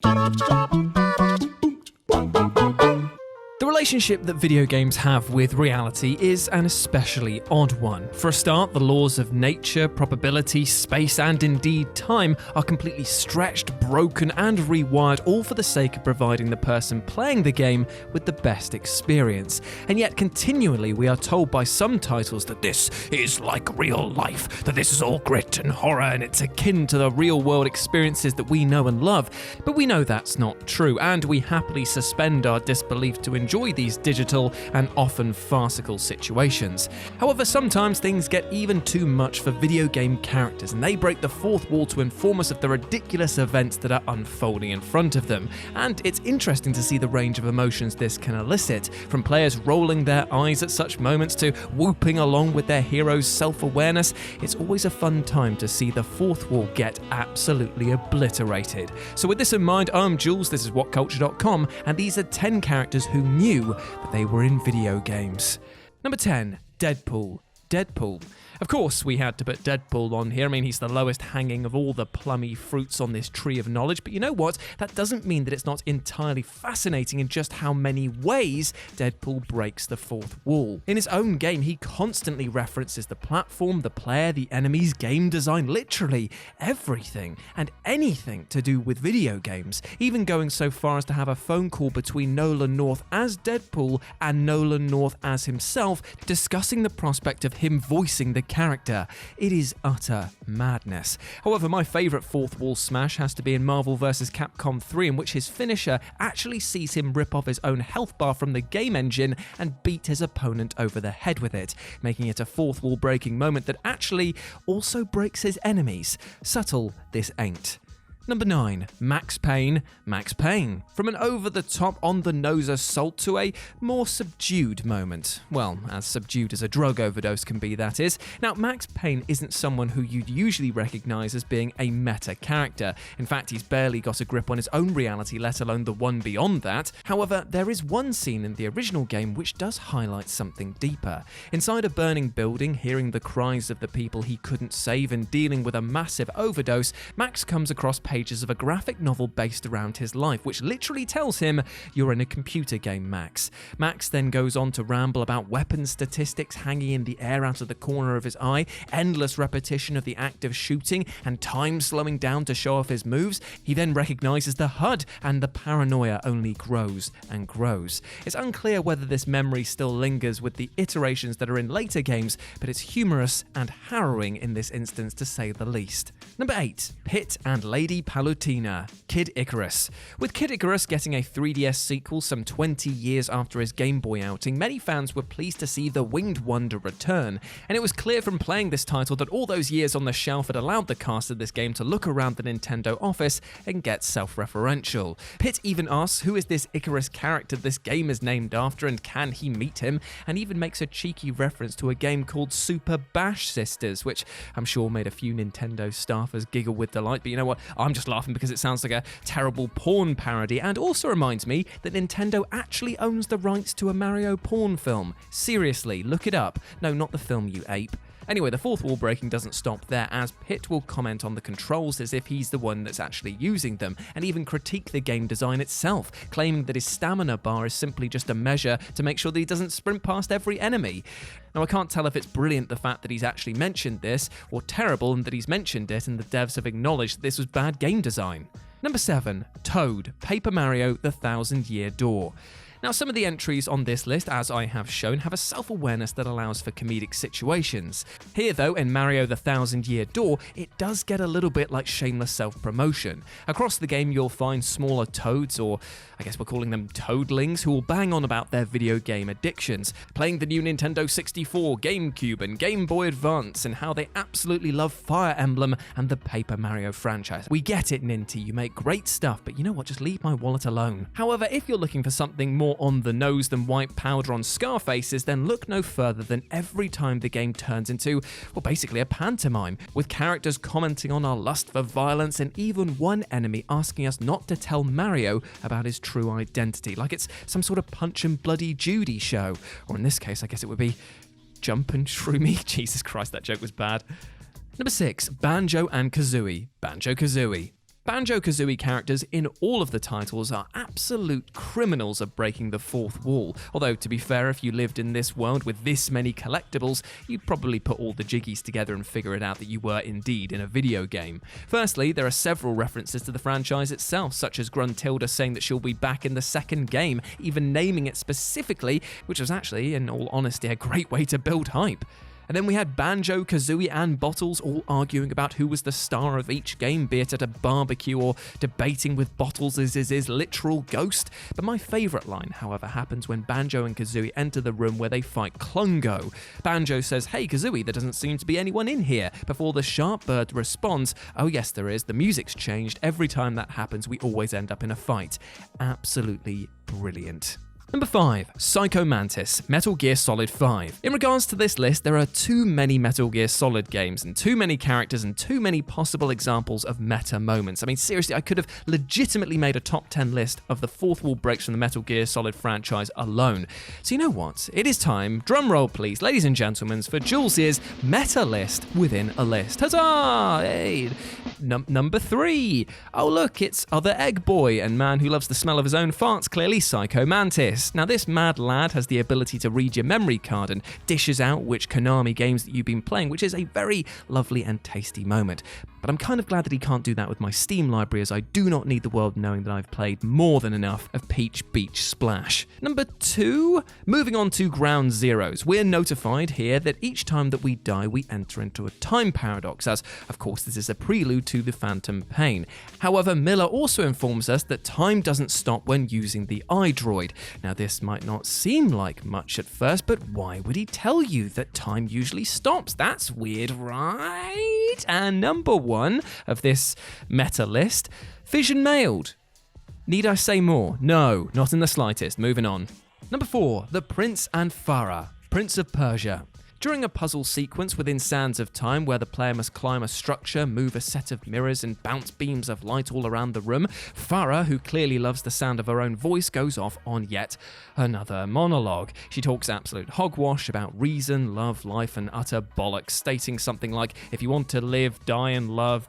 The relationship that video games have with reality is an especially odd one. For a start, the laws of nature, probability, space, and indeed time are completely stretched, broken, and rewired, all for the sake of providing the person playing the game with the best experience. And yet continually we are told by some titles that this is like real life, that this is all grit and horror and it's akin to the real world experiences that we know and love. But we know that's not true, and we happily suspend our disbelief to enjoy these digital and often farcical situations. However, sometimes things get even too much for video game characters, and they break the fourth wall to inform us of the ridiculous events that are unfolding in front of them. And it's interesting to see the range of emotions this can elicit, from players rolling their eyes at such moments to whooping along with their hero's self-awareness. It's always a fun time to see the fourth wall get absolutely obliterated. So with this in mind, I'm Jules, this is WhatCulture.com, and these are 10 characters who knew that they were in video games. Number 10, Deadpool. Of course, we had to put Deadpool on here. I mean, he's the lowest hanging of all the plummy fruits on this tree of knowledge, but you know what? That doesn't mean that it's not entirely fascinating in just how many ways Deadpool breaks the fourth wall. In his own game, he constantly references the platform, the player, the enemies, game design, literally everything and anything to do with video games, even going so far as to have a phone call between Nolan North as Deadpool and Nolan North as himself, discussing the prospect of him voicing the character. It is utter madness. However, my favourite fourth wall smash has to be in Marvel vs. Capcom 3, in which his finisher actually sees him rip off his own health bar from the game engine and beat his opponent over the head with it, making it a fourth wall breaking moment that actually also breaks his enemies. Subtle this ain't. Number 9, Max Payne. From an over-the-top, on-the-nose assault to a more subdued moment. Well, as subdued as a drug overdose can be, that is. Now, Max Payne isn't someone who you'd usually recognise as being a meta character. In fact, he's barely got a grip on his own reality, let alone the one beyond that. However, there is one scene in the original game which does highlight something deeper. Inside a burning building, hearing the cries of the people he couldn't save and dealing with a massive overdose, Max comes across pages of a graphic novel based around his life, which literally tells him, "You're in a computer game, Max." Max then goes on to ramble about weapons statistics hanging in the air out of the corner of his eye, endless repetition of the act of shooting, and time slowing down to show off his moves. He then recognizes the HUD, and the paranoia only grows and grows. It's unclear whether this memory still lingers with the iterations that are in later games, but it's humorous and harrowing in this instance, to say the least. Number 8, Pit and Lady Palutena, Kid Icarus. With Kid Icarus getting a 3DS sequel some 20 years after his Game Boy outing, many fans were pleased to see the winged wonder return, and it was clear from playing this title that all those years on the shelf had allowed the cast of this game to look around the Nintendo office and get self-referential. Pit even asks who is this Icarus character this game is named after, and can he meet him, and even makes a cheeky reference to a game called Super Bash Sisters, which I'm sure made a few Nintendo staffers giggle with delight, but you know what? I'm just laughing because it sounds like a terrible porn parody, and also reminds me that Nintendo actually owns the rights to a Mario porn film. Seriously, look it up. No, not the film, you ape. Anyway, the fourth wall breaking doesn't stop there, as Pit will comment on the controls as if he's the one that's actually using them, and even critique the game design itself, claiming that his stamina bar is simply just a measure to make sure that he doesn't sprint past every enemy. Now, I can't tell if it's brilliant the fact that he's actually mentioned this, or terrible and that he's mentioned it and the devs have acknowledged that this was bad game design. Number 7, Toad, Paper Mario, The Thousand Year Door. Now, some of the entries on this list, as I have shown, have a self-awareness that allows for comedic situations. Here, though, in Mario the Thousand Year Door, it does get a little bit like shameless self-promotion. Across the game, you'll find smaller toads, or I guess we're calling them toadlings, who will bang on about their video game addictions, playing the new Nintendo 64, GameCube, and Game Boy Advance, and how they absolutely love Fire Emblem and the Paper Mario franchise. We get it, Ninty, you make great stuff, but you know what, just leave my wallet alone. However, if you're looking for something more on the nose than white powder on scar faces, then look no further than every time the game turns into, well, basically a pantomime, with characters commenting on our lust for violence and even one enemy asking us not to tell Mario about his true identity, like it's some sort of Punch and Bloody Judy show. Or in this case, I guess it would be Jump and Shroomy. Jesus Christ, that joke was bad. Number 6, Banjo and Kazooie, Banjo-Kazooie. Banjo-Kazooie characters in all of the titles are absolute criminals of breaking the fourth wall, although to be fair, if you lived in this world with this many collectibles, you'd probably put all the jiggies together and figure it out that you were indeed in a video game. Firstly, there are several references to the franchise itself, such as Gruntilda saying that she'll be back in the second game, even naming it specifically, which was actually, in all honesty, a great way to build hype. And then we had Banjo, Kazooie and Bottles all arguing about who was the star of each game, be it at a barbecue or debating with Bottles as his literal ghost. But my favourite line, however, happens when Banjo and Kazooie enter the room where they fight Klungo. Banjo says, "Hey Kazooie, there doesn't seem to be anyone in here," before the sharp bird responds, "Oh yes there is, the music's changed, every time that happens we always end up in a fight." Absolutely brilliant. Number 5, Psycho Mantis, Metal Gear Solid 5. In regards to this list, there are too many Metal Gear Solid games and too many characters and too many possible examples of meta moments. I mean, seriously, I could have legitimately made a top 10 list of the fourth wall breaks from the Metal Gear Solid franchise alone. So you know what? It is time, drum roll please, ladies and gentlemen, for Jules's meta list within a list. Huzzah! Hey! Number 3. Oh look, it's other egg boy and man who loves the smell of his own farts, clearly Psycho Mantis. Now this mad lad has the ability to read your memory card and dishes out which Konami games that you've been playing, which is a very lovely and tasty moment. But I'm kind of glad that he can't do that with my Steam library, as I do not need the world knowing that I've played more than enough of Peach Beach Splash. Number 2, moving on to Ground Zeroes. We're notified here that each time that we die, we enter into a time paradox, as of course this is a prelude to the Phantom Pain. However, Miller also informs us that time doesn't stop when using the iDroid. Now this might not seem like much at first, but why would he tell you that time usually stops? That's weird, right? And number 1 of this meta list, Fission Mailed. Need I say more? No, not in the slightest. Moving on. Number 4, The Prince and FARAH, Prince of Persia. During a puzzle sequence within Sands of Time where the player must climb a structure, move a set of mirrors and bounce beams of light all around the room, FARAH, who clearly loves the sound of her own voice, goes off on yet another monologue. She talks absolute hogwash about reason, love, life and utter bollocks, stating something like, if you want to live, die and love,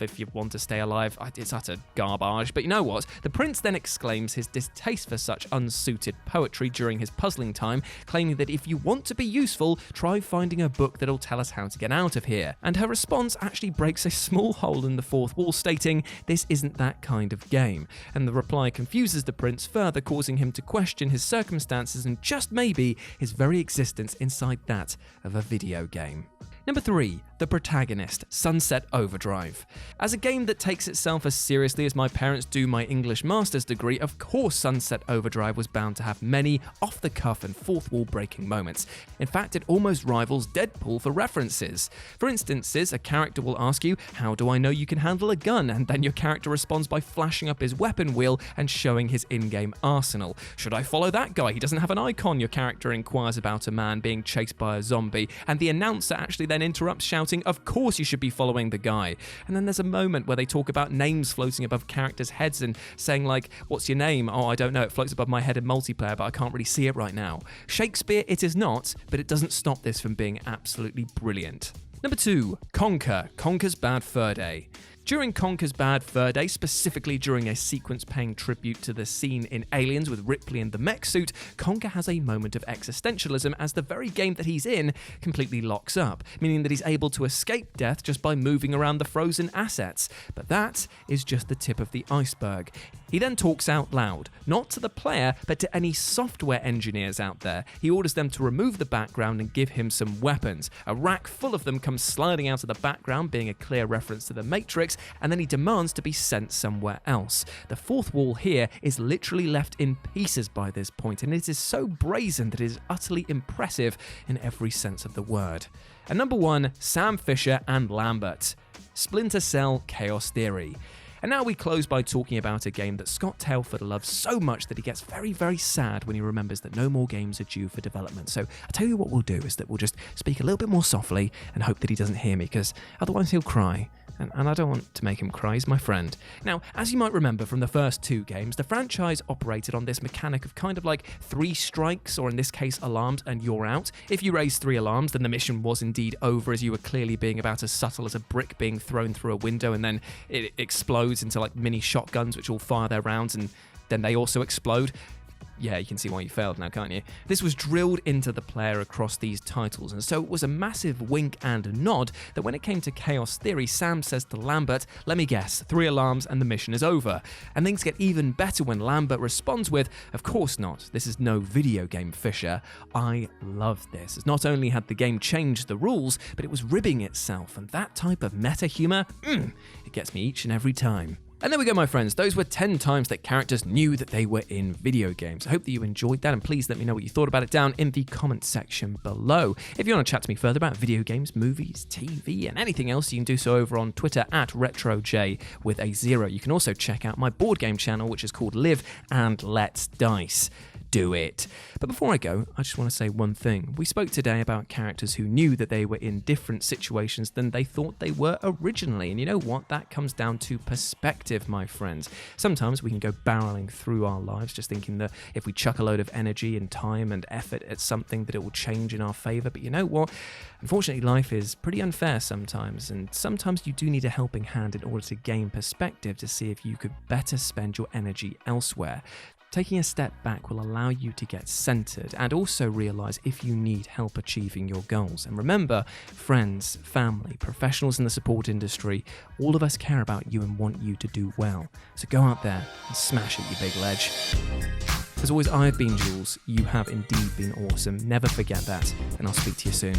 if you want to stay alive. It's utter garbage. But you know what? The prince then exclaims his distaste for such unsuited poetry during his puzzling time, claiming that if you want to be useful, try finding a book that'll tell us how to get out of here. And her response actually breaks a small hole in the fourth wall, stating, this isn't that kind of game. And the reply confuses the prince further, causing him to question his circumstances and just maybe his very existence inside that of a video game. Number 3, The Protagonist, Sunset Overdrive. As a game that takes itself as seriously as my parents do my English master's degree, of course Sunset Overdrive was bound to have many off-the-cuff and fourth-wall breaking moments. In fact, it almost rivals Deadpool for references. For instances, a character will ask you, how do I know you can handle a gun? And then your character responds by flashing up his weapon wheel and showing his in-game arsenal. Should I follow that guy? He doesn't have an icon. Your character inquires about a man being chased by a zombie, and the announcer actually then interrupts, shouting, of course you should be following the guy. And then there's a moment where they talk about names floating above characters' heads and saying like, what's your name? Oh, I don't know, it floats above my head in multiplayer, but I can't really see it right now. Shakespeare it is not, but it doesn't stop this from being absolutely brilliant. Number 2, Conker's Bad Fur Day. During Conker's Bad Fur Day, specifically during a sequence paying tribute to the scene in Aliens with Ripley in the mech suit, Conker has a moment of existentialism as the very game that he's in completely locks up, meaning that he's able to escape death just by moving around the frozen assets. But that is just the tip of the iceberg. He then talks out loud, not to the player, but to any software engineers out there. He orders them to remove the background and give him some weapons. A rack full of them comes sliding out of the background, being a clear reference to the Matrix, and then he demands to be sent somewhere else. The fourth wall here is literally left in pieces by this point, and it is so brazen that it is utterly impressive in every sense of the word. And number 1, Sam Fisher and Lambert, Splinter Cell Chaos Theory. And now we close by talking about a game that Scott Tailford loves so much that he gets very, very sad when he remembers that no more games are due for development. So I tell you what we'll do is that we'll just speak a little bit more softly and hope that he doesn't hear me, because otherwise he'll cry. And I don't want to make him cry, he's my friend. Now, as you might remember from the first 2 games, the franchise operated on this mechanic of kind of like 3 strikes, or in this case, alarms, and you're out. If you raised 3 alarms, then the mission was indeed over, as you were clearly being about as subtle as a brick being thrown through a window, and then it explodes into like mini shotguns which all fire their rounds, and then they also explode. Yeah, you can see why you failed now, can't you? This was drilled into the player across these titles, and so it was a massive wink and nod that when it came to Chaos Theory, Sam says to Lambert, let me guess, 3 alarms and the mission is over. And things get even better when Lambert responds with, of course not, this is no video game, Fisher. I love this, as not only had the game changed the rules, but it was ribbing itself, and that type of meta humour, it gets me each and every time. And there we go, my friends. Those were 10 times that characters knew that they were in video games. I hope that you enjoyed that, and please let me know what you thought about it down in the comment section below. If you want to chat to me further about video games, movies, TV, and anything else, you can do so over on Twitter at RetroJ with a 0. You can also check out my board game channel, which is called Live and Let's Dice. Do it. But before I go, I just want to say one thing. We spoke today about characters who knew that they were in different situations than they thought they were originally. And you know what? That comes down to perspective, my friends. Sometimes we can go barreling through our lives just thinking that if we chuck a load of energy and time and effort at something that it will change in our favor. But you know what? Unfortunately, life is pretty unfair sometimes, and sometimes you do need a helping hand in order to gain perspective to see if you could better spend your energy elsewhere. Taking a step back will allow you to get centered and also realize if you need help achieving your goals. And remember, friends, family, professionals in the support industry, all of us care about you and want you to do well. So go out there and smash it, you big ledge. As always, I have been Jules. You have indeed been awesome. Never forget that, and I'll speak to you soon.